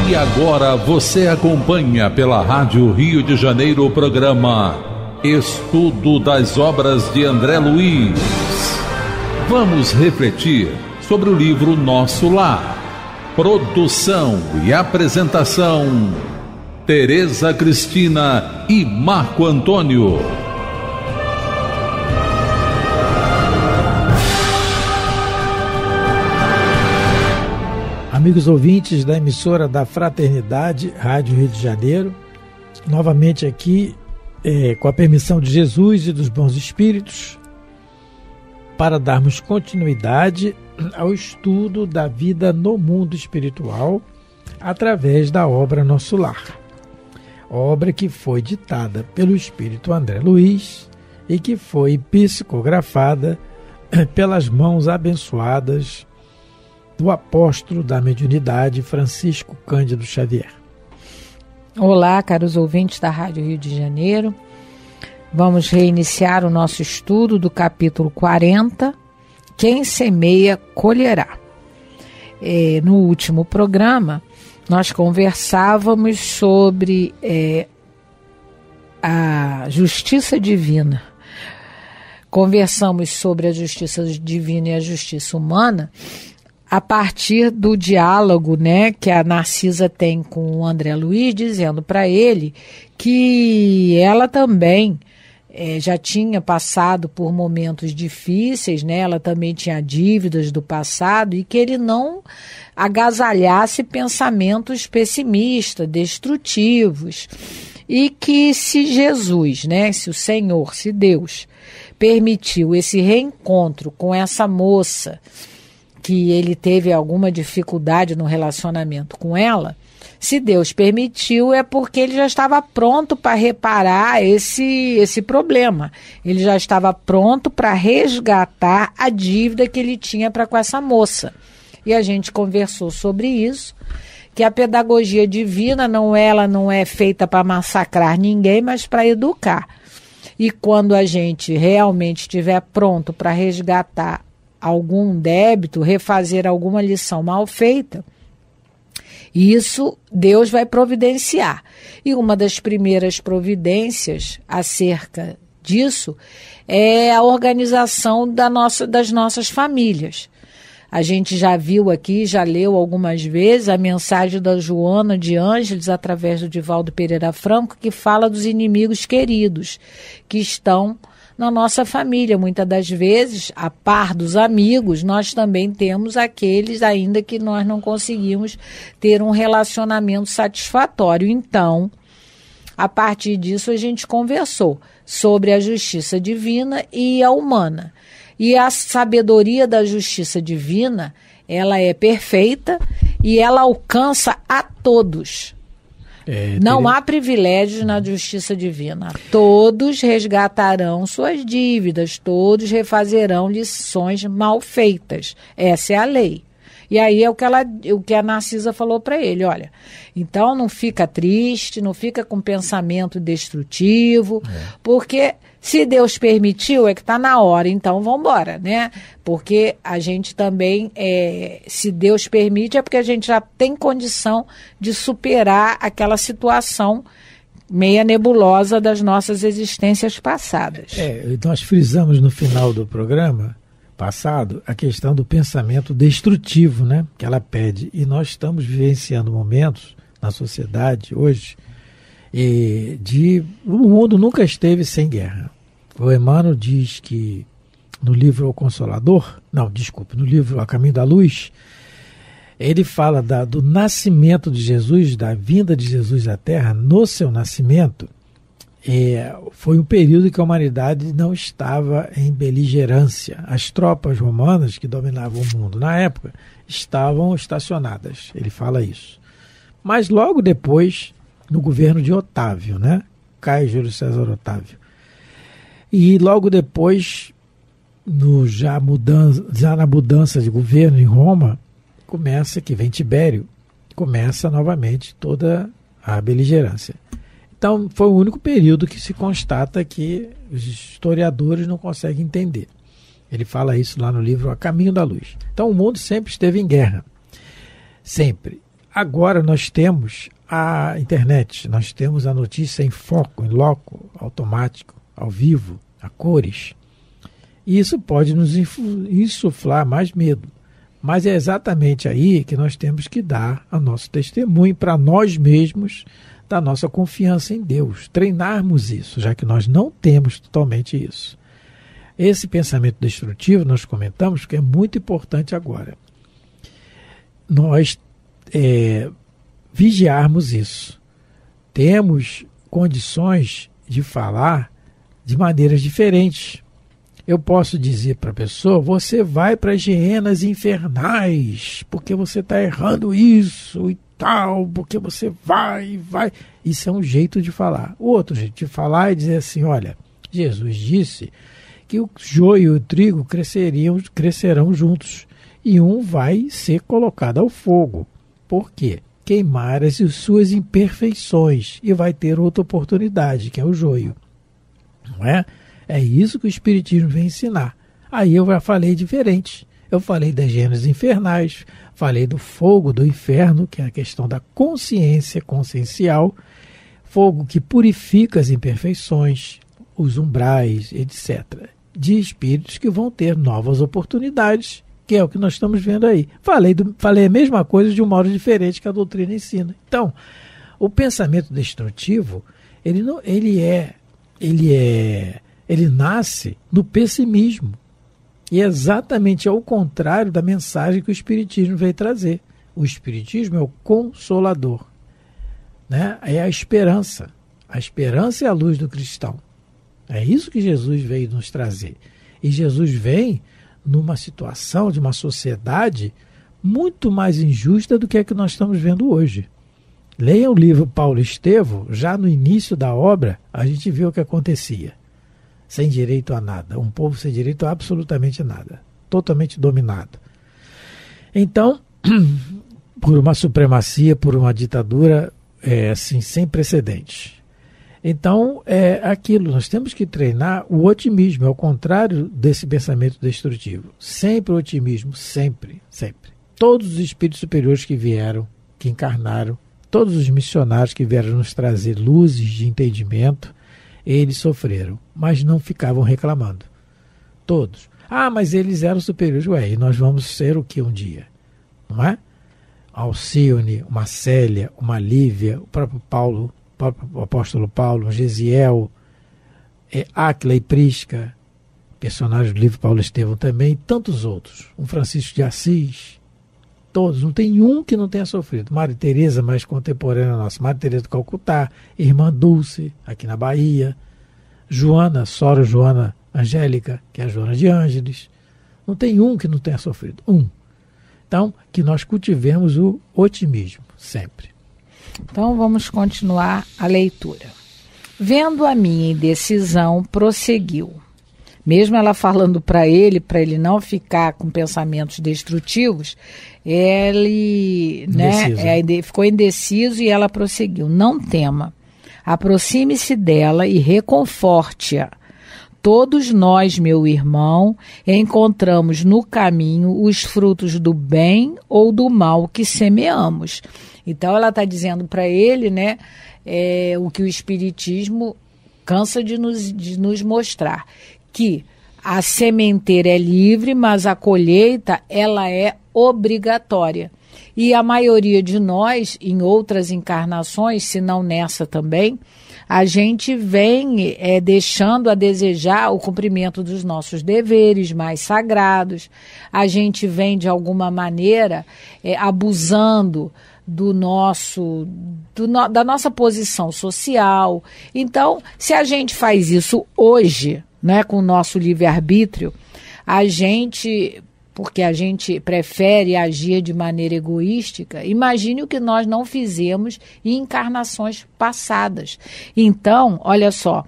E agora você acompanha pela Rádio Rio de Janeiro o programa Estudo das Obras de André Luiz. Vamos refletir sobre o livro Nosso Lar. Produção e apresentação, Tereza Cristina e Marco Antônio. Amigos ouvintes da emissora da Fraternidade, Rádio Rio de Janeiro, novamente aqui, com a permissão de Jesus e dos bons espíritos, para darmos continuidade ao estudo da vida no mundo espiritual através da obra Nosso Lar. Obra que foi ditada pelo espírito André Luiz e que foi psicografada pelas mãos abençoadas do apóstolo da mediunidade Francisco Cândido Xavier. Olá, caros ouvintes da Rádio Rio de Janeiro. Vamos reiniciar o nosso estudo do capítulo 40, Quem semeia, colherá. No último programa, nós conversávamos sobre a justiça divina. Conversamos sobre a justiça divina e a justiça humana a partir do diálogo, que a Narcisa tem com o André Luiz, dizendo para ele que ela também já tinha passado por momentos difíceis, ela também tinha dívidas do passado, e que ele não agasalhasse pensamentos pessimistas, destrutivos, e que se Jesus, se o Senhor, se Deus permitiu esse reencontro com essa moça, que ele teve alguma dificuldade no relacionamento com ela, se Deus permitiu, é porque ele já estava pronto para reparar esse problema. Ele já estava pronto para resgatar a dívida que ele tinha para com essa moça. E a gente conversou sobre isso, que a pedagogia divina não é feita para massacrar ninguém, mas para educar. E quando a gente realmente estiver pronto para resgatar algum débito, refazer alguma lição mal feita, isso Deus vai providenciar. E uma das primeiras providências acerca disso é a organização das nossas famílias. A gente já viu aqui, já leu algumas vezes a mensagem da Joana de Ângeles através do Divaldo Pereira Franco, que fala dos inimigos queridos que estão na nossa família. Muitas das vezes, a par dos amigos, nós também temos aqueles ainda que nós não conseguimos ter um relacionamento satisfatório. Então, a partir disso, a gente conversou sobre a justiça divina e a humana. E a sabedoria da justiça divina, ela é perfeita e ela alcança a todos. Não há privilégios na justiça divina. Todos resgatarão suas dívidas, todos refazerão lições mal feitas. Essa é a lei. E aí é o que a Narcisa falou para ele, olha, então não fica triste, não fica com pensamento destrutivo, porque se Deus permitiu é que está na hora, então vamos embora, Porque a gente também, se Deus permite, é porque a gente já tem condição de superar aquela situação meia nebulosa das nossas existências passadas. Nós frisamos no final do programa passado a questão do pensamento destrutivo, que ela pede. E nós estamos vivenciando momentos na sociedade hoje o mundo nunca esteve sem guerra. O Emmanuel diz que no livro O Consolador, no livro A Caminho da Luz, ele fala do nascimento de Jesus, da vinda de Jesus à Terra. No seu nascimento, foi um período que a humanidade não estava em beligerância. As tropas romanas que dominavam o mundo na época estavam estacionadas. Ele fala isso. Mas logo depois, no governo de Otávio, Caio Júlio César Otávio, e logo depois, já na mudança de governo em Roma, que vem Tibério, começa novamente toda a beligerância. Então, foi o único período que se constata que os historiadores não conseguem entender. Ele fala isso lá no livro A Caminho da Luz. Então, o mundo sempre esteve em guerra. Sempre. Agora nós temos a internet, nós temos a notícia em foco, em loco, automático, ao vivo, a cores. E isso pode nos insuflar mais medo. Mas é exatamente aí que nós temos que dar a nosso testemunho para nós mesmos da nossa confiança em Deus. Treinarmos isso, já que nós não temos totalmente isso. Esse pensamento destrutivo, nós comentamos, que é muito importante agora. Nós vigiarmos isso. Temos condições de falar de maneiras diferentes. Eu posso dizer para a pessoa, você vai para as hienas infernais, porque você está errando isso e tal, porque você vai. Isso é um jeito de falar. O outro jeito de falar é dizer assim, olha, Jesus disse que o joio e o trigo crescerão juntos, e um vai ser colocado ao fogo. Por quê? Queimar as suas imperfeições, e vai ter outra oportunidade, que é o joio. Não é? É isso que o Espiritismo vem ensinar. Aí eu já falei diferente. Eu falei das hienas infernais, falei do fogo do inferno, que é a questão da consciência consciencial, fogo que purifica as imperfeições, os umbrais, etc. De espíritos que vão ter novas oportunidades, que é o que nós estamos vendo aí. Falei a mesma coisa de um modo diferente que a doutrina ensina. Então, o pensamento destrutivo, ele nasce no pessimismo. E é exatamente ao contrário da mensagem que o Espiritismo veio trazer. O Espiritismo é o consolador, né? É a esperança. A esperança é a luz do cristão. É isso que Jesus veio nos trazer. E Jesus vem numa situação de uma sociedade muito mais injusta do que a que nós estamos vendo hoje. Leia o livro Paulo Estevão, já no início da obra, a gente vê o que acontecia. Sem direito a nada. Um povo sem direito a absolutamente nada. Totalmente dominado. Então, por uma supremacia, por uma ditadura assim, sem precedentes. Então, é aquilo. Nós temos que treinar o otimismo, ao contrário desse pensamento destrutivo. Sempre o otimismo, sempre, sempre. Todos os espíritos superiores que vieram, que encarnaram, todos os missionários que vieram nos trazer luzes de entendimento, eles sofreram, mas não ficavam reclamando. Todos. Ah, mas eles eram superiores. Ué, e nós vamos ser o que um dia? Não é? Alcione, uma Célia, uma Lívia, o próprio Paulo, o próprio apóstolo Paulo, Gesiel, Áquila e Prisca, personagens do livro Paulo Estevão também, e tantos outros. Um Francisco de Assis, todos. Não tem um que não tenha sofrido. Maria Teresa, mais contemporânea nossa, Maria Teresa do Calcutá, Irmã Dulce, aqui na Bahia, Joana, Sora Joana Angélica, que é a Joana de Ângeles. Não tem um que não tenha sofrido. Um. Então, que nós cultivemos o otimismo, sempre. Então, vamos continuar a leitura. Vendo a minha indecisão, prosseguiu. Mesmo ela falando para ele não ficar com pensamentos destrutivos, ele ficou indeciso e ela prosseguiu. Não tema, aproxime-se dela e reconforte-a. Todos nós, meu irmão, encontramos no caminho os frutos do bem ou do mal que semeamos. Então ela está dizendo para ele, né, o que o Espiritismo cansa de nos mostrar, que a sementeira é livre, mas a colheita ela é obrigatória. E a maioria de nós, em outras encarnações, se não nessa também, a gente vem deixando a desejar o cumprimento dos nossos deveres mais sagrados, a gente vem, de alguma maneira, abusando da nossa posição social. Então, se a gente faz isso hoje, né, com o nosso livre-arbítrio, porque a gente prefere agir de maneira egoística, imagine o que nós não fizemos em encarnações passadas. Então, olha só,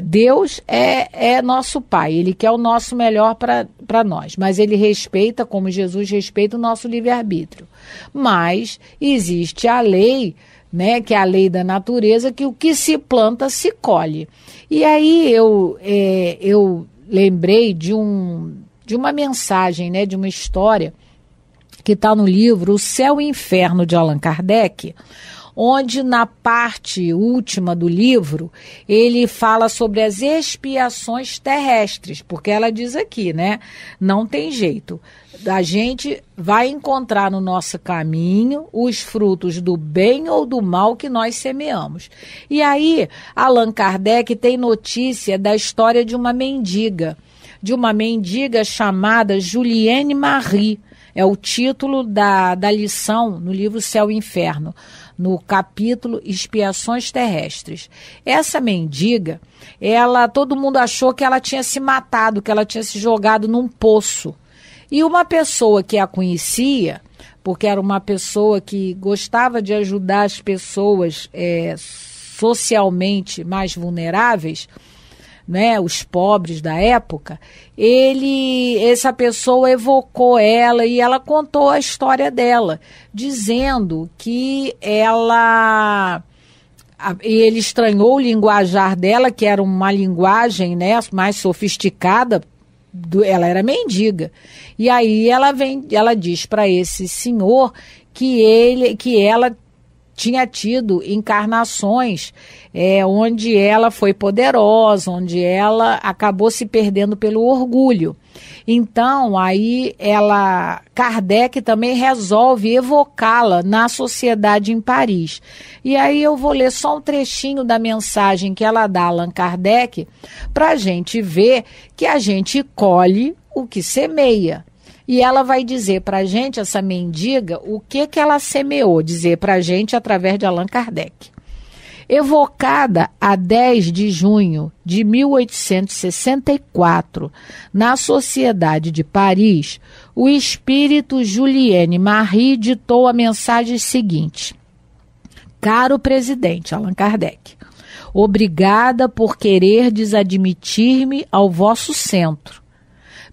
Deus é nosso Pai, Ele quer o nosso melhor para nós, mas Ele respeita, como Jesus respeita, o nosso livre-arbítrio. Mas existe a lei, né, que é a lei da natureza, que o que se planta se colhe. E aí eu lembrei de uma mensagem, né, de uma história que está no livro O Céu e o Inferno, de Allan Kardec, onde na parte última do livro ele fala sobre as expiações terrestres, porque ela diz aqui, né, não tem jeito, a gente vai encontrar no nosso caminho os frutos do bem ou do mal que nós semeamos. E aí Allan Kardec tem notícia da história de uma mendiga chamada Julienne Marie, é o título da lição no livro Céu e Inferno, no capítulo Expiações Terrestres. Essa mendiga, todo mundo achou que ela tinha se matado, que ela tinha se jogado num poço. E uma pessoa que a conhecia, porque era uma pessoa que gostava de ajudar as pessoas socialmente mais vulneráveis, né, os pobres da época, essa pessoa evocou ela e ela contou a história dela, dizendo que ele estranhou o linguajar dela, que era uma linguagem, né, mais sofisticada, ela era mendiga. E aí ela diz para esse senhor que ela tinha tido encarnações onde ela foi poderosa, onde ela acabou se perdendo pelo orgulho. Então, aí Kardec também resolve evocá-la na sociedade em Paris. E aí eu vou ler só um trechinho da mensagem que ela dá a Allan Kardec, para a gente ver que a gente colhe o que semeia. E ela vai dizer para a gente, essa mendiga, o que ela semeou, dizer para a gente através de Allan Kardec. Evocada a 10 de junho de 1864, na Sociedade de Paris, o espírito Julienne Marie ditou a mensagem seguinte: Caro presidente Allan Kardec, obrigada por quererdes admitir-me ao vosso centro.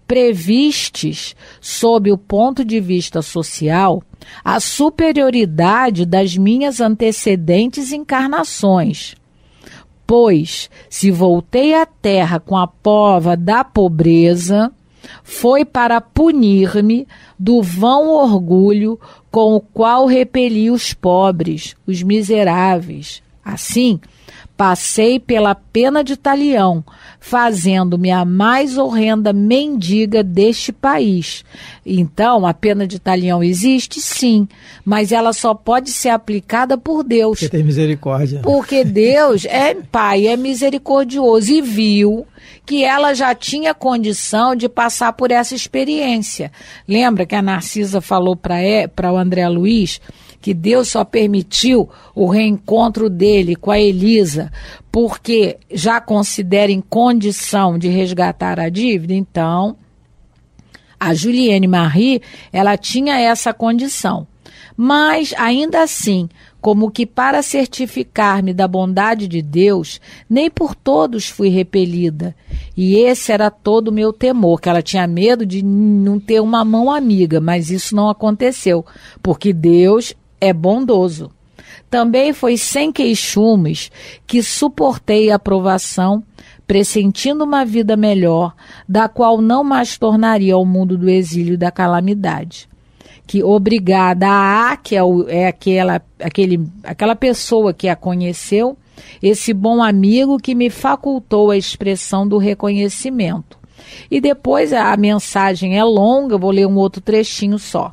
Previstes, sob o ponto de vista social, a superioridade das minhas antecedentes encarnações. Pois, se voltei à terra com a prova da pobreza, foi para punir-me do vão orgulho com o qual repeli os pobres, os miseráveis. Assim, passei pela pena de talião, fazendo-me a mais horrenda mendiga deste país. Então, a pena de talião existe, sim, mas ela só pode ser aplicada por Deus. Porque tem misericórdia. Porque Deus é Pai, é misericordioso e viu que ela já tinha condição de passar por essa experiência. Lembra que a Narcisa falou para o André Luiz que Deus só permitiu o reencontro dele com a Elisa porque já considera em condição de resgatar a dívida? Então, a Julienne Marie, ela tinha essa condição. Mas, ainda assim, como que para certificar-me da bondade de Deus, nem por todos fui repelida. E esse era todo o meu temor, que ela tinha medo de não ter uma mão amiga, mas isso não aconteceu, porque Deus é bondoso. Também foi sem queixumes que suportei a provação, pressentindo uma vida melhor, da qual não mais tornaria ao mundo do exílio e da calamidade. Que obrigada a que é aquela pessoa que a conheceu, esse bom amigo que me facultou a expressão do reconhecimento. E depois a mensagem é longa, vou ler um outro trechinho só.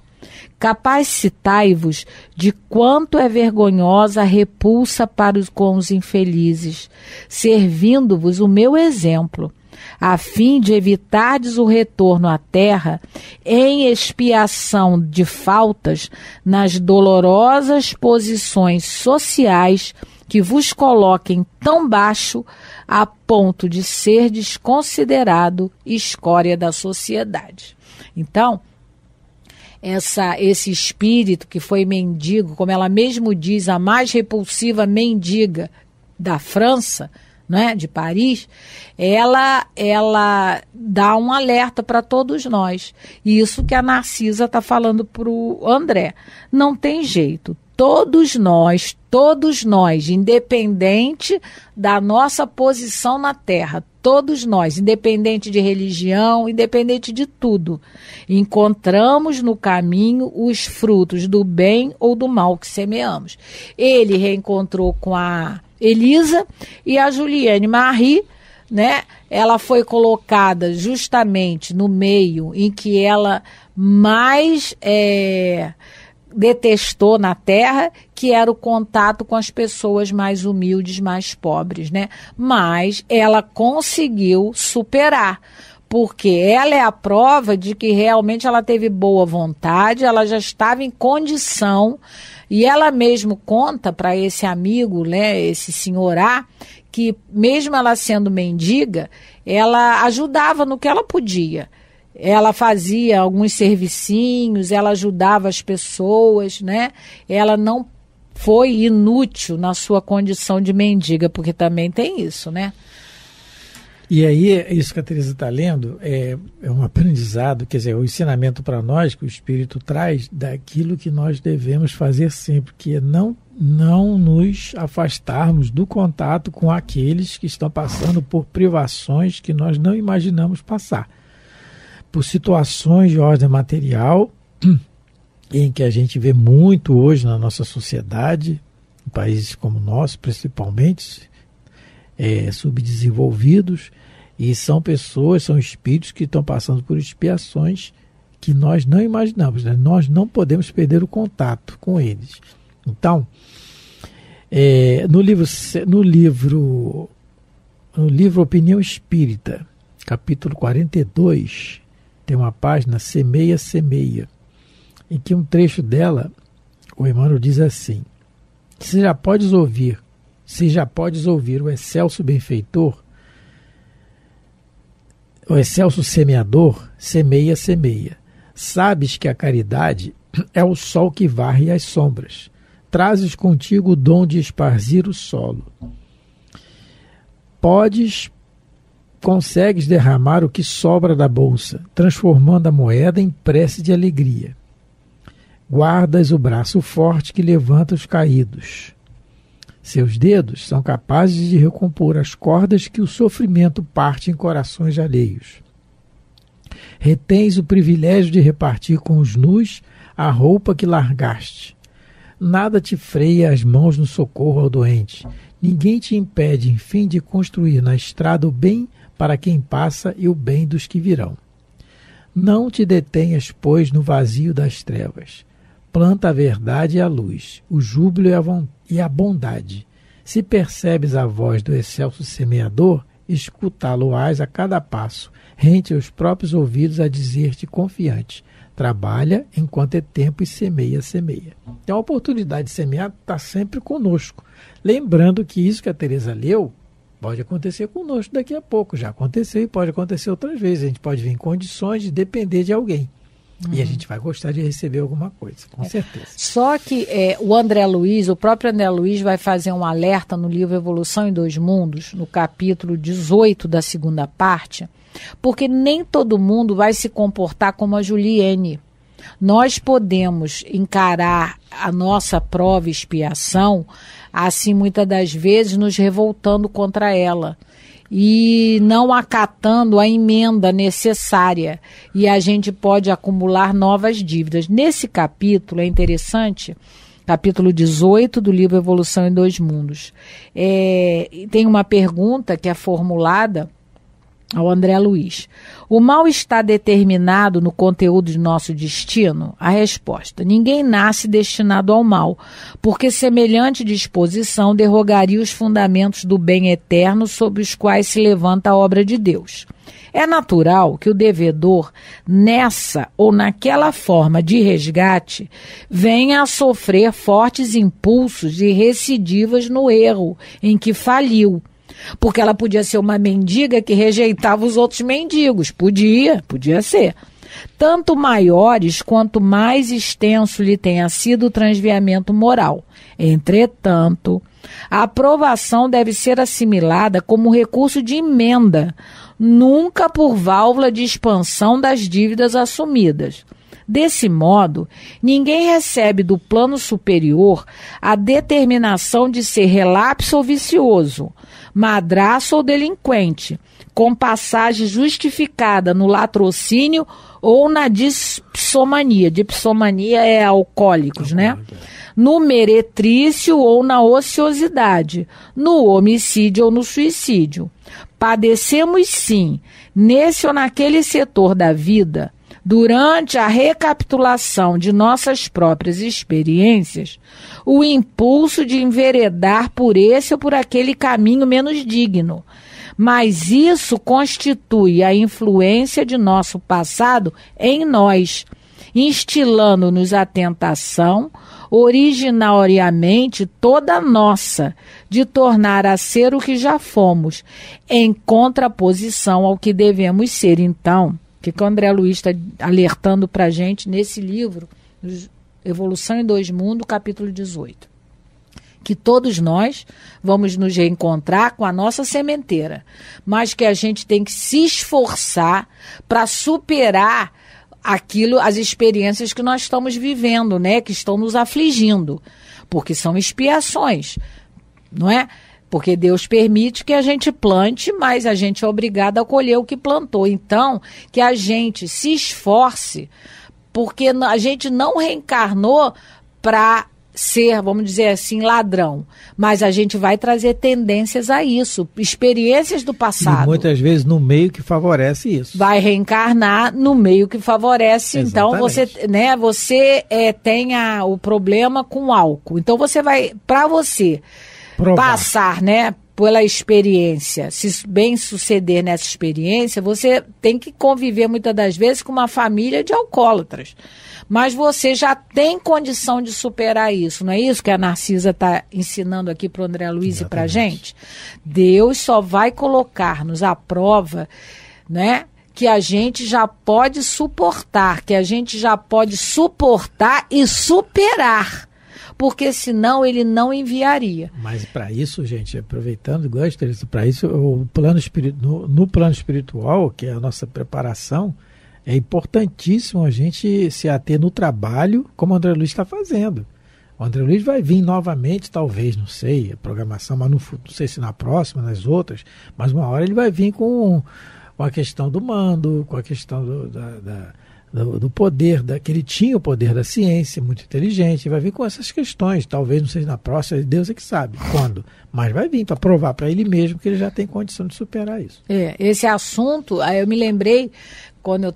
Capacitai-vos de quanto é vergonhosa a repulsa com os infelizes, servindo-vos o meu exemplo, a fim de evitardes o retorno à terra em expiação de faltas nas dolorosas posições sociais que vos coloquem tão baixo a ponto de ser desconsiderado escória da sociedade. Então, esse espírito que foi mendigo, como ela mesmo diz, a mais repulsiva mendiga da França, né, de Paris, ela dá um alerta para todos nós. Isso que a Narcisa está falando para o André. Não tem jeito. Todos nós, Todos nós, independente da nossa posição na Terra, todos nós, independente de religião, independente de tudo, encontramos no caminho os frutos do bem ou do mal que semeamos. Ele reencontrou com a Elisa e a Juliane Marie, né? Ela foi colocada justamente no meio em que ela mais detestou na Terra, que era o contato com as pessoas mais humildes, mais pobres, né? Mas ela conseguiu superar, porque ela é a prova de que realmente ela teve boa vontade, ela já estava em condição, e ela mesmo conta para esse amigo, né, esse senhor A, que mesmo ela sendo mendiga, ela ajudava no que ela podia. Ela fazia alguns servicinhos, ela ajudava as pessoas, né? Ela não foi inútil na sua condição de mendiga, porque também tem isso, né? E aí, isso que a Teresa está lendo é um aprendizado, quer dizer, o ensinamento para nós que o Espírito traz daquilo que nós devemos fazer sempre, que é não nos afastarmos do contato com aqueles que estão passando por privações que nós não imaginamos passar. Por situações de ordem material, em que a gente vê muito hoje na nossa sociedade, em países como o nosso, principalmente, subdesenvolvidos, e são pessoas, são espíritos que estão passando por expiações que nós não imaginamos, né? Nós não podemos perder o contato com eles. Então, no livro Opinião Espírita, capítulo 42, tem uma página Semeia, Semeia, em que um trecho dela, o Emmanuel diz assim: se já podes ouvir o excelso benfeitor, o excelso semeador, semeia, semeia. Sabes que a caridade é o sol que varre as sombras. Trazes contigo o dom de esparzir o solo. Consegues derramar o que sobra da bolsa, transformando a moeda em prece de alegria. Guardas o braço forte que levanta os caídos. Seus dedos são capazes de recompor as cordas que o sofrimento parte em corações alheios. Retens o privilégio de repartir com os nus a roupa que largaste. Nada te freia as mãos no socorro ao doente. Ninguém te impede, enfim, de construir na estrada o bem para quem passa e o bem dos que virão. Não te detenhas, pois, no vazio das trevas. Planta a verdade e a luz, o júbilo e a bondade. Se percebes a voz do excelso semeador, escutá-lo-ás a cada passo, rente os próprios ouvidos a dizer-te confiante: trabalha enquanto é tempo e semeia, semeia. Então a oportunidade de semear está sempre conosco. Lembrando que isso que a Teresa leu pode acontecer conosco daqui a pouco. Já aconteceu e pode acontecer outras vezes. A gente pode vir em condições de depender de alguém. E a gente vai gostar de receber alguma coisa, com certeza. Só que o próprio André Luiz vai fazer um alerta no livro Evolução em Dois Mundos, no capítulo 18 da segunda parte, porque nem todo mundo vai se comportar como a Juliane. Nós podemos encarar a nossa prova e expiação, assim, muitas das vezes, nos revoltando contra ela e não acatando a emenda necessária, e a gente pode acumular novas dívidas. Nesse capítulo, é interessante, capítulo 18 do livro Evolução em Dois Mundos, tem uma pergunta que é formulada ao André Luiz: o mal está determinado no conteúdo de nosso destino? A resposta: ninguém nasce destinado ao mal, porque semelhante disposição derrogaria os fundamentos do bem eterno sobre os quais se levanta a obra de Deus. É natural que o devedor, nessa ou naquela forma de resgate, venha a sofrer fortes impulsos e recidivas no erro em que faliu. Porque ela podia ser uma mendiga que rejeitava os outros mendigos. Podia ser. Tanto maiores quanto mais extenso lhe tenha sido o transviamento moral. Entretanto, a aprovação deve ser assimilada como recurso de emenda, nunca por válvula de expansão das dívidas assumidas. Desse modo, ninguém recebe do plano superior a determinação de ser relapso ou vicioso, madraço ou delinquente, com passagem justificada no latrocínio ou na dipsomania. Dipsomania é alcoólicos, né? No meretrício ou na ociosidade, no homicídio ou no suicídio. Padecemos sim, nesse ou naquele setor da vida, durante a recapitulação de nossas próprias experiências, o impulso de enveredar por esse ou por aquele caminho menos digno. Mas isso constitui a influência de nosso passado em nós, instilando-nos a tentação, originariamente toda nossa, de tornar a ser o que já fomos, em contraposição ao que devemos ser. Então, que o André Luiz está alertando para a gente nesse livro, Evolução em Dois Mundos, capítulo 18. Que todos nós vamos nos reencontrar com a nossa sementeira, mas que a gente tem que se esforçar para superar aquilo, as experiências que nós estamos vivendo, né, que estão nos afligindo, porque são expiações, não é? Porque Deus permite que a gente plante, mas a gente é obrigado a colher o que plantou. Então, que a gente se esforce, porque a gente não reencarnou para ser, vamos dizer assim, ladrão, mas a gente vai trazer tendências a isso, experiências do passado. E muitas vezes no meio que favorece isso. Vai reencarnar no meio que favorece. Exatamente. Então você tem o problema com álcool. Então você vai, para você passar, né, pela experiência, se bem suceder nessa experiência, você tem que conviver muitas das vezes com uma família de alcoólatras. Mas você já tem condição de superar isso, não é isso que a Narcisa está ensinando aqui para o André Luiz e para a gente? Deus só vai colocar-nos à prova, né, que a gente já pode suportar, que a gente já pode suportar e superar, porque senão ele não enviaria. Mas para isso, gente, aproveitando, gosto disso, para isso, no plano espiritual, que é a nossa preparação, é importantíssimo a gente se ater no trabalho, como o André Luiz está fazendo. O André Luiz vai vir novamente, talvez, não sei, a programação, mas não sei se na próxima, nas outras, mas uma hora ele vai vir com a questão do mando, com a questão do poder, que ele tinha o poder da ciência, muito inteligente, vai vir com essas questões, talvez, não sei se na próxima, Deus é que sabe quando, mas vai vir para provar para ele mesmo que ele já tem condição de superar isso. Esse assunto, aí eu me lembrei, quando eu,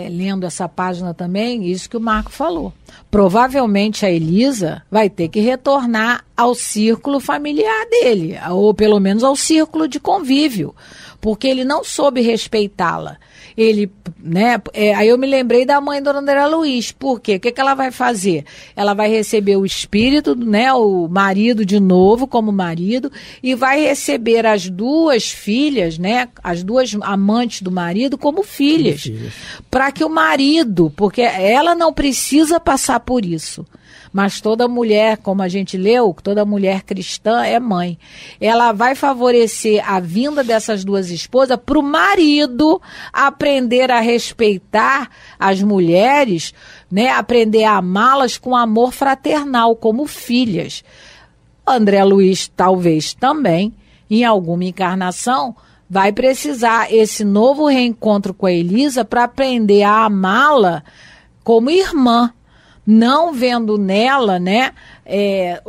lendo essa página também, isso que o Marco falou. Provavelmente a Elisa vai ter que retornar ao círculo familiar dele, ou pelo menos ao círculo de convívio, porque ele não soube respeitá-la. Ele, aí eu me lembrei da mãe do André Luiz. Por quê? O que ela vai fazer? Ela vai receber o espírito, o marido de novo como marido, e vai receber as duas filhas, as duas amantes do marido como filhas. Para que o marido, porque ela não precisa passar por isso. Mas toda mulher, como a gente leu, toda mulher cristã é mãe. Ela vai favorecer a vinda dessas duas esposas para o marido aprender a respeitar as mulheres, aprender a amá-las com amor fraternal, como filhas. André Luiz, talvez também, em alguma encarnação, vai precisar esse novo reencontro com a Elisa para aprender a amá-la como irmã. Não vendo nela,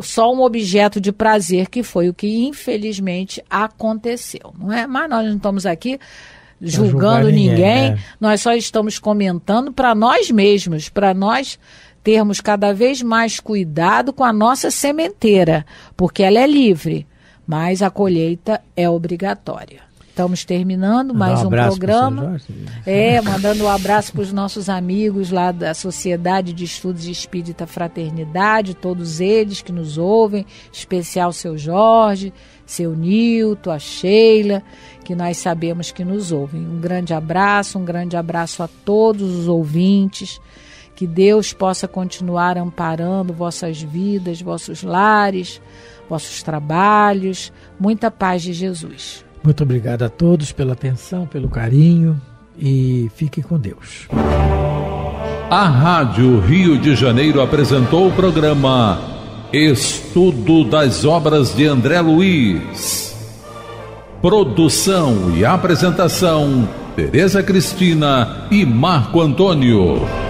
só um objeto de prazer, que foi o que infelizmente aconteceu, não é? Mas nós não estamos aqui julgando ninguém, nós só estamos comentando para nós mesmos, para nós termos cada vez mais cuidado com a nossa sementeira, porque ela é livre, mas a colheita é obrigatória. Estamos terminando mais um programa. Mandando um abraço para os nossos amigos lá da Sociedade de Estudos Espírita Fraternidade, todos eles que nos ouvem, em especial seu Jorge, seu Nilton, a Sheila, que nós sabemos que nos ouvem. Um grande abraço a todos os ouvintes. Que Deus possa continuar amparando vossas vidas, vossos lares, vossos trabalhos. Muita paz de Jesus. Muito obrigado a todos pela atenção, pelo carinho e fiquem com Deus. A Rádio Rio de Janeiro apresentou o programa Estudo das Obras de André Luiz. Produção e apresentação: Tereza Cristina e Marco Antônio.